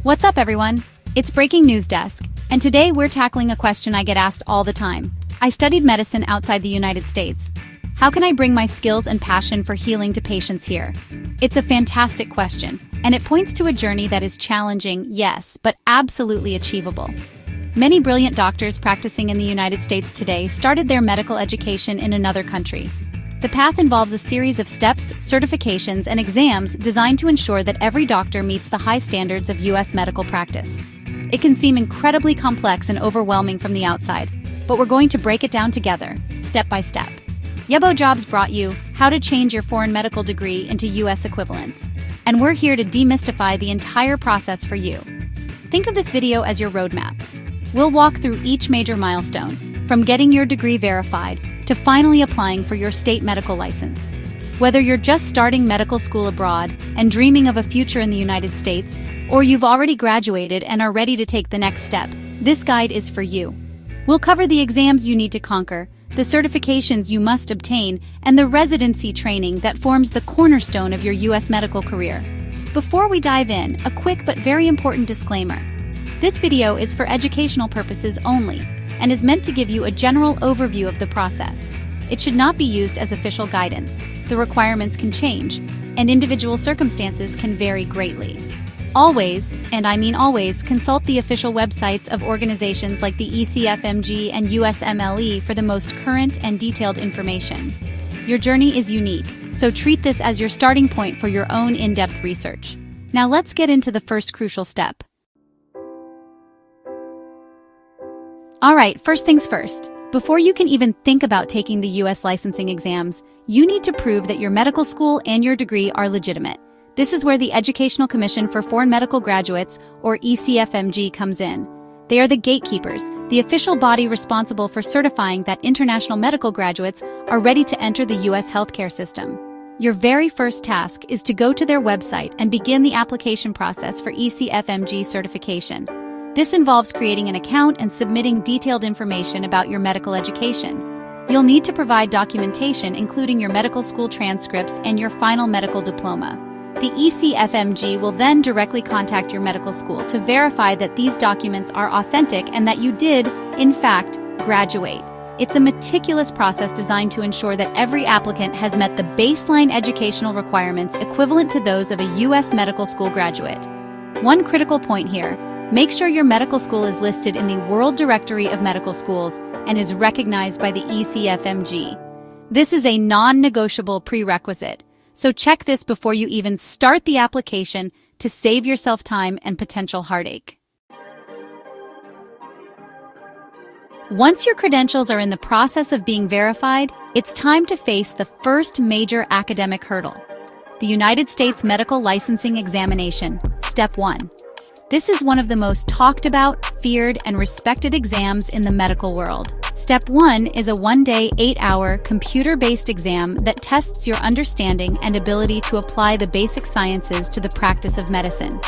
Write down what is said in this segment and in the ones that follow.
What's up, everyone? It's Breaking News Desk, and today we're tackling a question I get asked all the time. I studied medicine outside the United States. How can I bring my skills and passion for healing to patients here? It's a fantastic question, and it points to a journey that is challenging, yes, but absolutely achievable. Many brilliant doctors practicing in the United States today started their medical education in another country. The path involves a series of steps, certifications, and exams designed to ensure that every doctor meets the high standards of U.S. medical practice. It can seem incredibly complex and overwhelming from the outside, but we're going to break it down together, step by step. YebboJobs brought you how to change your foreign medical degree into U.S. equivalence, and we're here to demystify the entire process for you. Think of this video as your roadmap. We'll walk through each major milestone, from getting your degree verified to finally applying for your state medical license. Whether you're just starting medical school abroad and dreaming of a future in the United States, or you've already graduated and are ready to take the next step, this guide is for you. We'll cover the exams you need to conquer, the certifications you must obtain, and the residency training that forms the cornerstone of your U.S. medical career. Before we dive in, a quick but very important disclaimer. This video is for educational purposes only, and is meant to give you a general overview of the process. It should not be used as official guidance. The requirements can change, and individual circumstances can vary greatly. Always, and I mean always, consult the official websites of organizations like the ECFMG and USMLE for the most current and detailed information. Your journey is unique, so treat this as your starting point for your own in-depth research. Now let's get into the first crucial step. Alright, first things first. Before you can even think about taking the U.S. licensing exams, you need to prove that your medical school and your degree are legitimate. This is where the Educational Commission for Foreign Medical Graduates, or ECFMG, comes in. They are the gatekeepers, the official body responsible for certifying that international medical graduates are ready to enter the U.S. healthcare system. Your very first task is to go to their website and begin the application process for ECFMG certification. This involves creating an account and submitting detailed information about your medical education. You'll need to provide documentation including your medical school transcripts and your final medical diploma. The ECFMG will then directly contact your medical school to verify that these documents are authentic and that you did, in fact, graduate. It's a meticulous process designed to ensure that every applicant has met the baseline educational requirements equivalent to those of a U.S. medical school graduate. One critical point here: make sure your medical school is listed in the World Directory of Medical Schools and is recognized by the ECFMG. This is a non-negotiable prerequisite, so check this before you even start the application to save yourself time and potential heartache. Once your credentials are in the process of being verified, it's time to face the first major academic hurdle: the United States Medical Licensing Examination, Step 1. This is one of the most talked about, feared, and respected exams in the medical world. Step 1 is a one-day, 8-hour, computer-based exam that tests your understanding and ability to apply the basic sciences to the practice of medicine.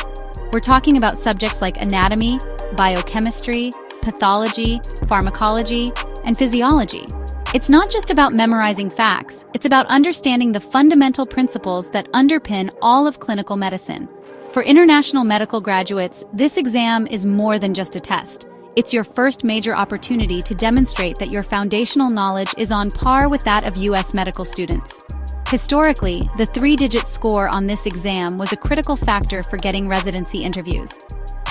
We're talking about subjects like anatomy, biochemistry, pathology, pharmacology, and physiology. It's not just about memorizing facts, it's about understanding the fundamental principles that underpin all of clinical medicine. For international medical graduates, this exam is more than just a test. It's your first major opportunity to demonstrate that your foundational knowledge is on par with that of U.S. medical students. Historically, the 3-digit score on this exam was a critical factor for getting residency interviews.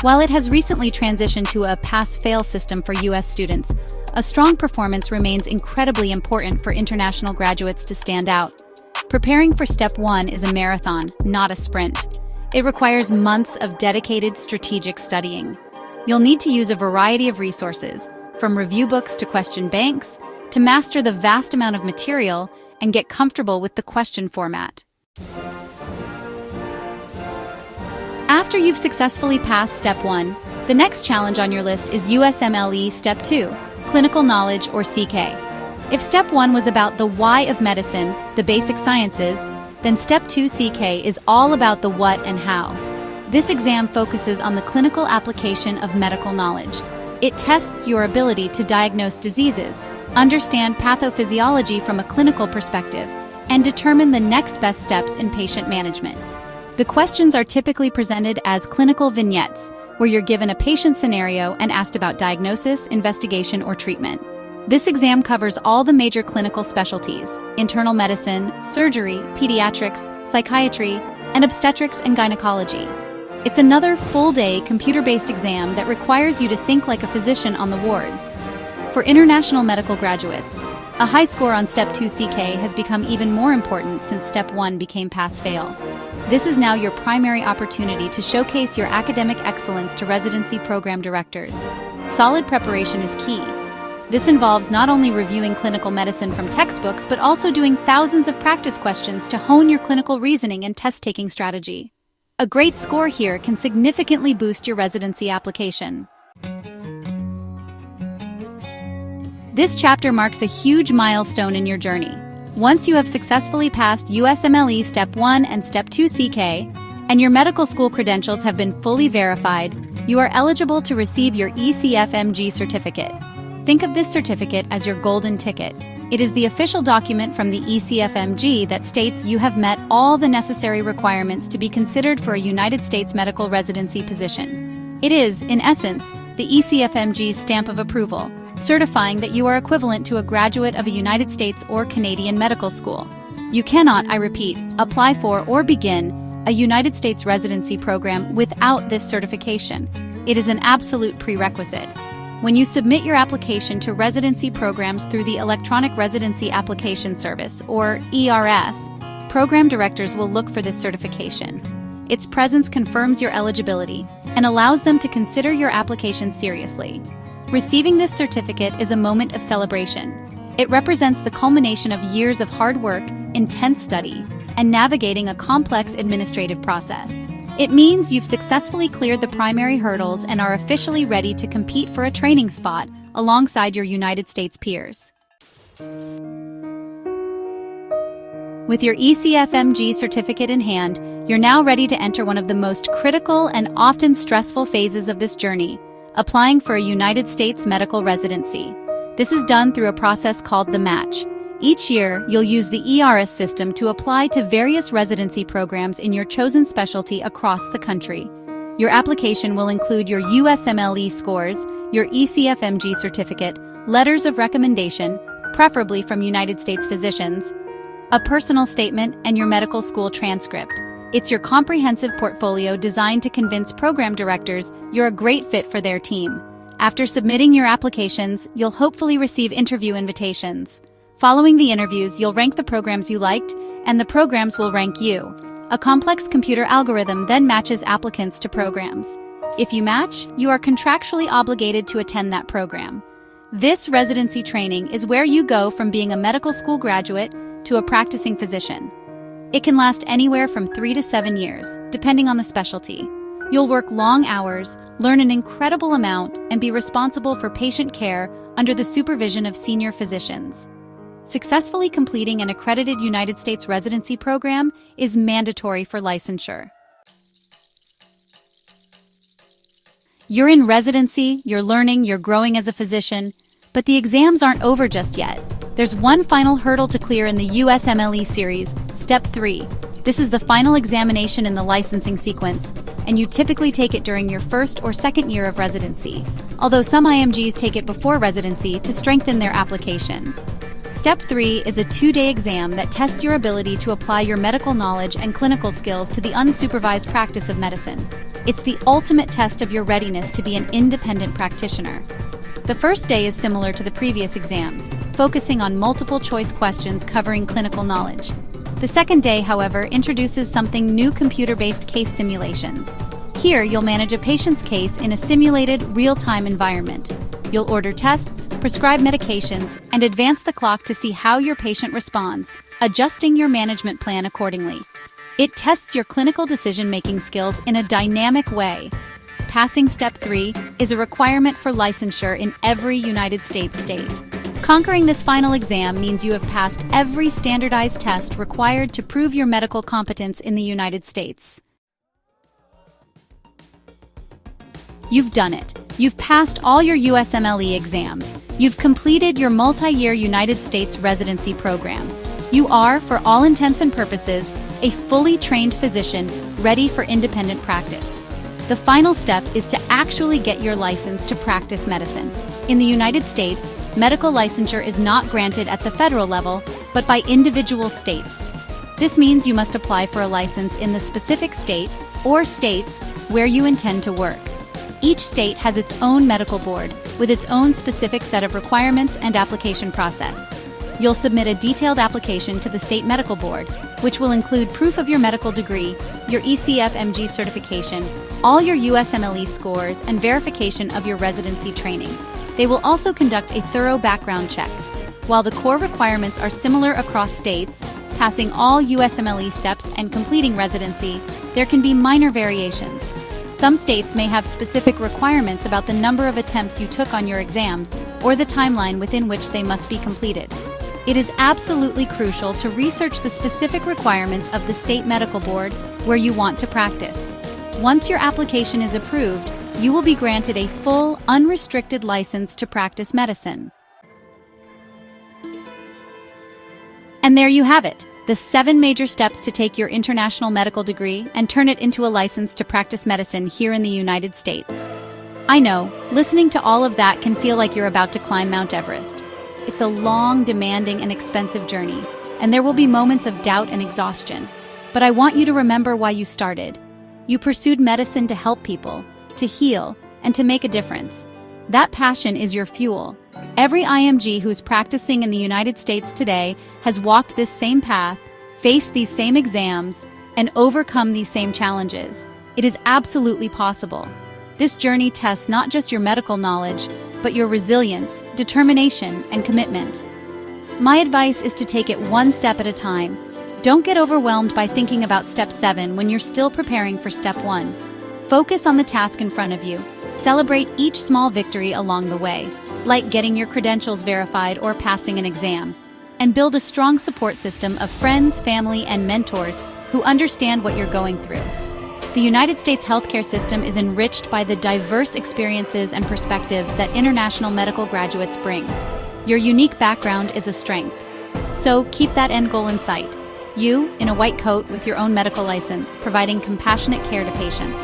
While it has recently transitioned to a pass-fail system for U.S. students, a strong performance remains incredibly important for international graduates to stand out. Preparing for Step 1 is a marathon, not a sprint. It requires months of dedicated strategic studying. You'll need to use a variety of resources, from review books to question banks, to master the vast amount of material and get comfortable with the question format. After you've successfully passed Step 1, the next challenge on your list is USMLE Step 2, Clinical Knowledge, or CK. If Step 1 was about the why of medicine, the basic sciences, then Step 2 CK is all about the what and how. This exam focuses on the clinical application of medical knowledge. It tests your ability to diagnose diseases, understand pathophysiology from a clinical perspective, and determine the next best steps in patient management. The questions are typically presented as clinical vignettes, where you're given a patient scenario and asked about diagnosis, investigation, or treatment. This exam covers all the major clinical specialties: internal medicine, surgery, pediatrics, psychiatry, and obstetrics and gynecology. It's another full-day computer-based exam that requires you to think like a physician on the wards. For international medical graduates, a high score on Step 2 CK has become even more important since Step 1 became pass-fail. This is now your primary opportunity to showcase your academic excellence to residency program directors. Solid preparation is key. This involves not only reviewing clinical medicine from textbooks, but also doing thousands of practice questions to hone your clinical reasoning and test-taking strategy. A great score here can significantly boost your residency application. This chapter marks a huge milestone in your journey. Once you have successfully passed USMLE Step 1 and Step 2 CK, and your medical school credentials have been fully verified, you are eligible to receive your ECFMG certificate. Think of this certificate as your golden ticket. It is the official document from the ECFMG that states you have met all the necessary requirements to be considered for a United States medical residency position. It is, in essence, the ECFMG's stamp of approval, certifying that you are equivalent to a graduate of a United States or Canadian medical school. You cannot, I repeat, apply for or begin a United States residency program without this certification. It is an absolute prerequisite. When you submit your application to residency programs through the Electronic Residency Application Service, or ERS, program directors will look for this certification. Its presence confirms your eligibility and allows them to consider your application seriously. Receiving this certificate is a moment of celebration. It represents the culmination of years of hard work, intense study, and navigating a complex administrative process. It means you've successfully cleared the primary hurdles and are officially ready to compete for a training spot alongside your United States peers. With your ECFMG certificate in hand, you're now ready to enter one of the most critical and often stressful phases of this journey: applying for a United States medical residency. This is done through a process called the match. Each year, you'll use the ERS system to apply to various residency programs in your chosen specialty across the country. Your application will include your USMLE scores, your ECFMG certificate, letters of recommendation, preferably from United States physicians, a personal statement, and your medical school transcript. It's your comprehensive portfolio designed to convince program directors you're a great fit for their team. After submitting your applications, you'll hopefully receive interview invitations. Following the interviews, you'll rank the programs you liked, and the programs will rank you. A complex computer algorithm then matches applicants to programs. If you match, you are contractually obligated to attend that program. This residency training is where you go from being a medical school graduate to a practicing physician. It can last anywhere from 3 to 7 years, depending on the specialty. You'll work long hours, learn an incredible amount, and be responsible for patient care under the supervision of senior physicians. Successfully completing an accredited United States residency program is mandatory for licensure. You're in residency, you're learning, you're growing as a physician, but the exams aren't over just yet. There's one final hurdle to clear in the USMLE series, Step 3. This is the final examination in the licensing sequence, and you typically take it during your first or second year of residency, although some IMGs take it before residency to strengthen their application. Step 3 is a 2-day exam that tests your ability to apply your medical knowledge and clinical skills to the unsupervised practice of medicine. It's the ultimate test of your readiness to be an independent practitioner. The first day is similar to the previous exams, focusing on multiple-choice questions covering clinical knowledge. The second day, however, introduces something new: computer-based case simulations. Here, you'll manage a patient's case in a simulated, real-time environment. You'll order tests, prescribe medications, and advance the clock to see how your patient responds, adjusting your management plan accordingly. It tests your clinical decision-making skills in a dynamic way. Passing Step 3 is a requirement for licensure in every United States state. Conquering this final exam means you have passed every standardized test required to prove your medical competence in the United States. You've done it. You've passed all your USMLE exams. You've completed your multi-year United States residency program. You are, for all intents and purposes, a fully trained physician ready for independent practice. The final step is to actually get your license to practice medicine. In the United States, medical licensure is not granted at the federal level, but by individual states. This means you must apply for a license in the specific state or states where you intend to work. Each state has its own medical board with its own specific set of requirements and application process. You'll submit a detailed application to the state medical board, which will include proof of your medical degree, your ECFMG certification, all your USMLE scores, and verification of your residency training. They will also conduct a thorough background check. While the core requirements are similar across states, passing all USMLE steps and completing residency, there can be minor variations. Some states may have specific requirements about the number of attempts you took on your exams or the timeline within which they must be completed. It is absolutely crucial to research the specific requirements of the state medical board where you want to practice. Once your application is approved, you will be granted a full, unrestricted license to practice medicine. And there you have it, the 7 major steps to take your international medical degree and turn it into a license to practice medicine here in the United States. I know, listening to all of that can feel like you're about to climb Mount Everest. It's a long, demanding, and expensive journey, and there will be moments of doubt and exhaustion. But I want you to remember why you started. You pursued medicine to help people, to heal, and to make a difference. That passion is your fuel. Every IMG who's practicing in the United States today has walked this same path, faced these same exams, and overcome these same challenges. It is absolutely possible. This journey tests not just your medical knowledge, but your resilience, determination, and commitment. My advice is to take it one step at a time. Don't get overwhelmed by thinking about step 7 when you're still preparing for step 1. Focus on the task in front of you. Celebrate each small victory along the way, like getting your credentials verified or passing an exam. And build a strong support system of friends, family, and mentors who understand what you're going through. The United States healthcare system is enriched by the diverse experiences and perspectives that international medical graduates bring. Your unique background is a strength. So keep that end goal in sight. You, in a white coat with your own medical license, providing compassionate care to patients.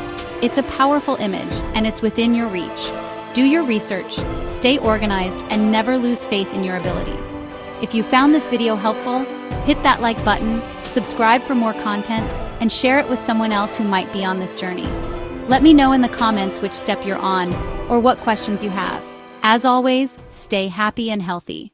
It's a powerful image, and it's within your reach. Do your research, stay organized, and never lose faith in your abilities. If you found this video helpful, hit that like button, subscribe for more content, and share it with someone else who might be on this journey. Let me know in the comments which step you're on or what questions you have. As always, stay happy and healthy.